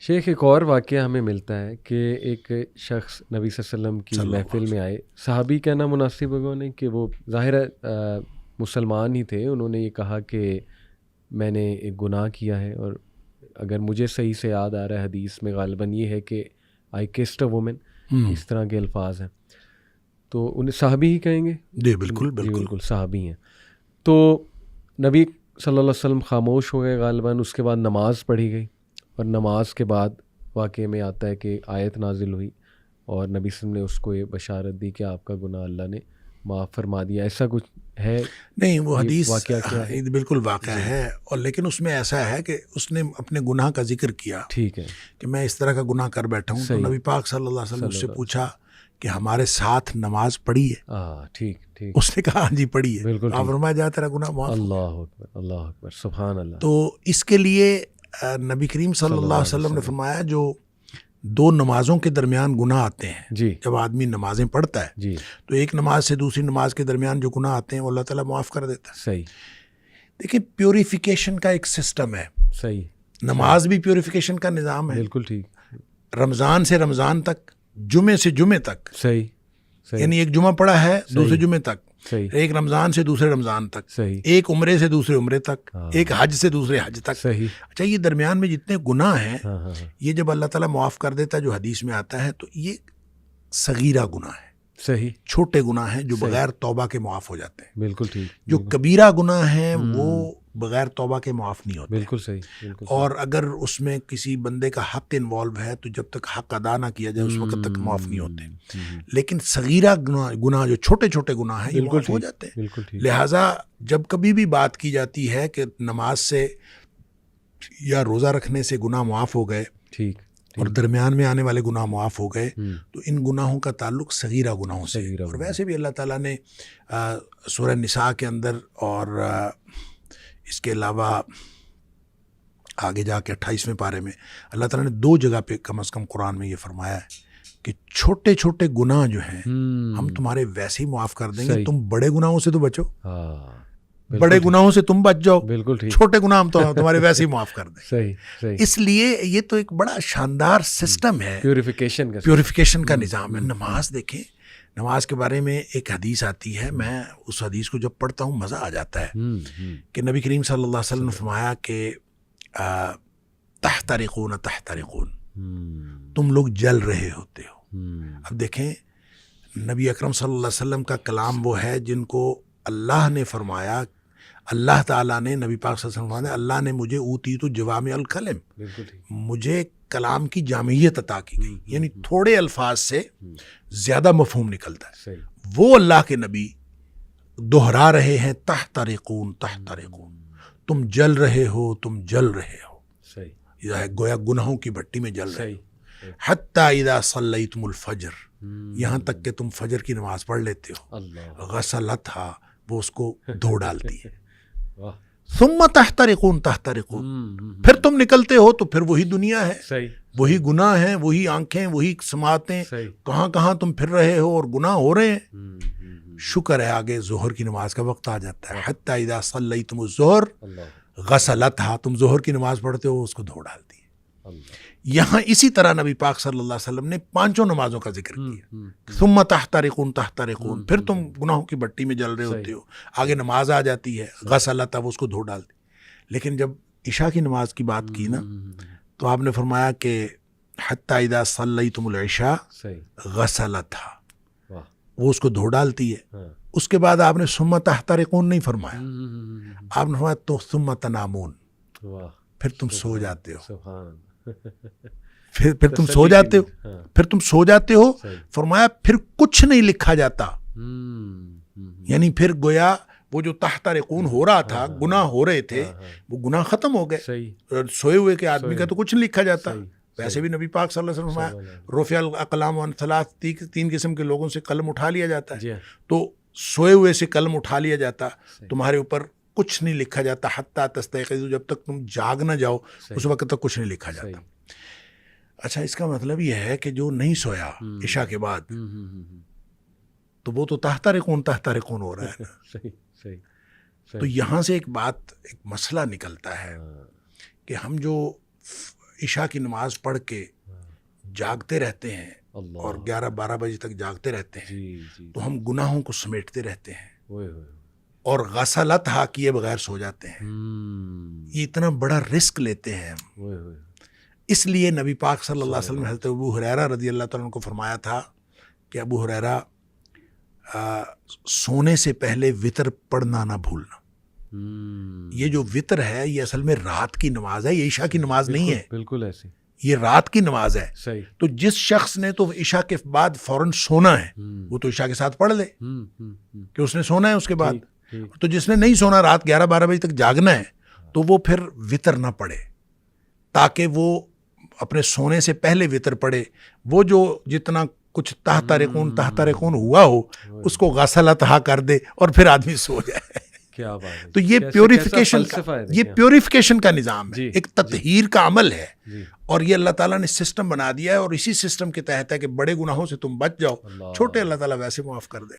شیخ ایک اور واقعہ ہمیں ملتا ہے کہ ایک شخص نبی صلی اللہ علیہ وسلم کی محفل میں آئے. صحابی کہنا مناسب ہوگا نہیں کہ وہ ظاہر مسلمان ہی تھے. انہوں نے یہ کہا کہ میں نے ایک گناہ کیا ہے، اور اگر مجھے صحیح سے یاد آ رہا ہے حدیث میں غالباً یہ ہے کہ آئی کسڈ اے وومن، اس طرح کے الفاظ ہیں. تو انہیں صحابی ہی کہیں گے؟ جی بالکل بالکل صحابی ہیں. تو نبی صلی اللہ علیہ وسلم خاموش ہو گئے غالباً. اس کے بعد نماز پڑھی گئی، اور نماز کے بعد واقعے میں آتا ہے کہ آیت نازل ہوئی اور نبی صلی اللہ علیہ وسلم نے اس کو یہ بشارت دی کہ آپ کا گناہ اللہ نے معاف فرما دیا. ایسا کچھ ہے؟ نہیں، وہ حدیث واقعہ کیا ہے؟ بالکل واقعہ ہے، اور لیکن اس میں ایسا ہے کہ اس نے اپنے گناہ کا ذکر کیا. ٹھیک ہے کہ میں اس طرح کا گناہ کر بیٹھا ہوں. تو نبی پاک صلی اللہ علیہ وسلم اس سے پوچھا کہ ہمارے ساتھ نماز پڑھی ہے؟ ٹھیک ٹھیک. اس نے کہا ہاں جی پڑھی ہے. بالکل. آپ فرمایا جا تیرا گناہ معاف. اللہ اکبر اللہ اکبر سبحان اللہ. تو اس کے لیے نبی کریم صلی اللہ علیہ وسلم نے فرمایا جو دو نمازوں کے درمیان گناہ آتے ہیں، جی جب آدمی نمازیں پڑھتا ہے جی تو ایک نماز سے دوسری نماز کے درمیان جو گناہ آتے ہیں وہ اللہ تعالیٰ معاف کر دیتا ہے. صحیح. دیکھیں پیوریفیکیشن کا ایک سسٹم ہے. صحیح. نماز بھی پیوریفیکیشن کا نظام ہے. بالکل ٹھیک. رمضان سے رمضان تک، جمعے سے جمعے تک. صحیح. یعنی ایک جمعہ پڑا ہے دوسرے جمعے تک. صحیح. ایک رمضان سے دوسرے رمضان تک. صحیح. ایک عمرے سے دوسرے عمرے تک. ایک حج سے دوسرے حج تک. صحیح. اچھا، یہ درمیان میں جتنے گناہ ہیں یہ جب اللہ تعالیٰ معاف کر دیتا ہے جو حدیث میں آتا ہے تو یہ صغیرہ گناہ ہے. صحیح. چھوٹے گناہ ہیں جو بغیر توبہ کے معاف ہو جاتے ہیں. بالکل ٹھیک. جو کبیرہ گناہ ہیں وہ بغیر توبہ کے معاف نہیں ہوتے. بالکل صحیح. بالکل. اور اگر اس میں کسی بندے کا حق انوالو ہے تو جب تک حق ادا نہ کیا جائے اس وقت تک معاف نہیں ہوتے. لیکن صغیرہ گناہ جو چھوٹے چھوٹے گناہ ہیں یہ معاف ہو جاتے ہیں. بالکل ٹھیک. لہٰذا جب کبھی بھی بات کی جاتی ہے کہ نماز سے یا روزہ رکھنے سے گناہ معاف ہو گئے ٹھیک اور درمیان میں آنے والے گناہ معاف ہو گئے تو ان گناہوں کا تعلق صغیرہ گناہوں سے. اور ویسے بھی اللہ تعالیٰ نے سورہ نساء کے اندر اور اس کے علاوہ آگے جا کے 28ویں پارے میں اللہ تعالیٰ نے 2 جگہ پہ کم از کم قرآن میں یہ فرمایا ہے کہ چھوٹے چھوٹے گناہ جو ہیں ہم تمہارے ویسے ہی معاف کر دیں گے. تم بڑے گناہوں سے تو بچو، بڑے گناہوں سے تم بچ جاؤ، بالکل ٹھیک. چھوٹے گناہ ہم تو تمہارے ویسے ہی معاف کر دیں. صحیح. اس لیے یہ تو ایک بڑا شاندار سسٹم ہے، پیوریفیکیشن کا نظام ہے. نماز دیکھیں، نماز کے بارے میں ایک حدیث آتی ہے، میں اس حدیث کو جب پڑھتا ہوں مزہ آ جاتا ہے کہ نبی کریم صلی اللہ علیہ وسلم نے فرمایا کہ تحترقون تحترقون، تم لوگ جل رہے ہوتے ہو. اب دیکھیں نبی اکرم صلی اللہ علیہ وسلم کا کلام وہ ہے جن کو اللہ نے فرمایا، اللہ تعالیٰ نے نبی پاک صلی اللہ علیہ وسلم فرمایا اللہ نے مجھے اوتیت جوامع الکلم، مجھے کلام کی جامعیت عطا کی گئی. یعنی تھوڑے الفاظ سے زیادہ مفہوم نکلتا ہے. وہ اللہ کے نبی دہرا رہے ہیں تحترقون تحترقون، تم جل رہے ہو، تم جل رہے ہو. یہ ہے گویا گناہوں کی بھٹی میں جل رہے ہو. حتی اذا صلیتم الفجر، یہاں تک کہ تم فجر کی نماز پڑھ لیتے ہو. غسلتھا، وہ اس کو دھو ڈالتی ہے. ثم تحترقون تحترقون، پھر تم نکلتے ہو تو پھر وہی دنیا ہے، وہی گناہ ہیں، وہی آنکھیں، وہی سماعتیں، کہاں کہاں تم پھر رہے ہو اور گناہ ہو رہے ہیں. شکر ہے آگے ظہر کی نماز کا وقت آ جاتا ہے. حتی اذا صلیتم الظہر غسلتھا، تم ظہر کی نماز پڑھتے ہو اس کو دھو ڈالتی ہے. یہاں اسی طرح نبی پاک صلی اللہ علیہ وسلم نے 5 نمازوں کا ذکر کیا. ثم تحترقون تحترقون، پھر تم گناہوں کی بٹی میں جل رہے ہوتے ہو. آگے نماز آ جاتی ہے غسلتھا، وہ اس کو دھو ڈالتی. لیکن جب عشاء کی نماز کی بات کی نا تو آپ نے فرمایا کہ حتی اذا صلیتم العشاء غسلتھا، وہ اس کو دھو ڈالتی ہے. اس کے بعد آپ نے ثم تحترقون نہیں فرمایا، آپ نے فرمایا تو ثم تنامون، پھر تم سو جاتے ہو. پھر تم سو جاتے ہو، پھر تم سو جاتے ہو. فرمایا پھر کچھ نہیں لکھا جاتا. یعنی پھر گویا وہ جو تحترقون ہو رہا تھا، گناہ ہو رہے تھے، وہ گناہ ختم ہو گئے. سوئے ہوئے کے آدمی کا تو کچھ نہیں لکھا جاتا. ویسے بھی نبی پاک صلی اللہ علیہ وسلم فرمایا رفع الاقلام عن ثلاث، 3 قسم کے لوگوں سے قلم اٹھا لیا جاتا ہے. تو سوئے ہوئے سے قلم اٹھا لیا جاتا، تمہارے اوپر کچھ نہیں لکھا جاتا. حتی تستيقظوا، جب تک تم جاگ نہ جاؤ اس وقت تک کچھ نہیں لکھا جاتا. اچھا، اس کا مطلب یہ ہے کہ جو نہیں سویا عشاء کے بعد تو وہ تو تحترقون تحترقون ہو رہا ہے. تو یہاں سے ایک مسئلہ نکلتا ہے کہ ہم جو عشاء کی نماز پڑھ کے جاگتے رہتے ہیں اللہ اور 11-12 بجے تک جاگتے رہتے ہیں جی جی تو ہم گناہوں کو سمیٹتے رہتے ہیں اوئے ہوئے اور غسلتھا کیے بغیر سو جاتے ہیں. یہ اتنا بڑا رسک لیتے ہیں ہم. اوئے ہوئے اس لیے نبی پاک صلی اللہ علیہ وسلم نے حضرت ابو ہریرہ رضی اللہ تعالیٰ عنہ کو فرمایا تھا کہ ابو ہریرہ سونے سے پہلے وتر پڑھنا نہ بھولنا. یہ جو وتر ہے یہ اصل میں رات کی نماز ہے, یہ عشاء کی نماز نہیں ہے, بالکل ایسی یہ رات کی نماز ہے. صحیح. تو جس شخص نے تو عشاء کے بعد فوراً سونا ہے وہ تو عشاء کے ساتھ پڑھ لے کہ اس نے سونا ہے اس کے بعد. تو جس نے نہیں سونا, رات 11-12 بجے تک جاگنا ہے, تو وہ پھر وتر نہ پڑھے تاکہ وہ اپنے سونے سے پہلے وتر پڑھے. وہ جو جتنا کچھ تحت رقون ہوا ہو اس کو غسلتھا کر دے اور پھر آدمی سو جائے. کیا بات ہے. تو یہ پیوریفیکیشن کا نظام ہے, ایک تطہیر کا عمل ہے, اور یہ اللہ تعالیٰ نے سسٹم بنا دیا ہے, اور اسی سسٹم کے تحت ہے کہ بڑے گناہوں سے تم بچ جاؤ, چھوٹے اللہ تعالیٰ ویسے معاف کر دے.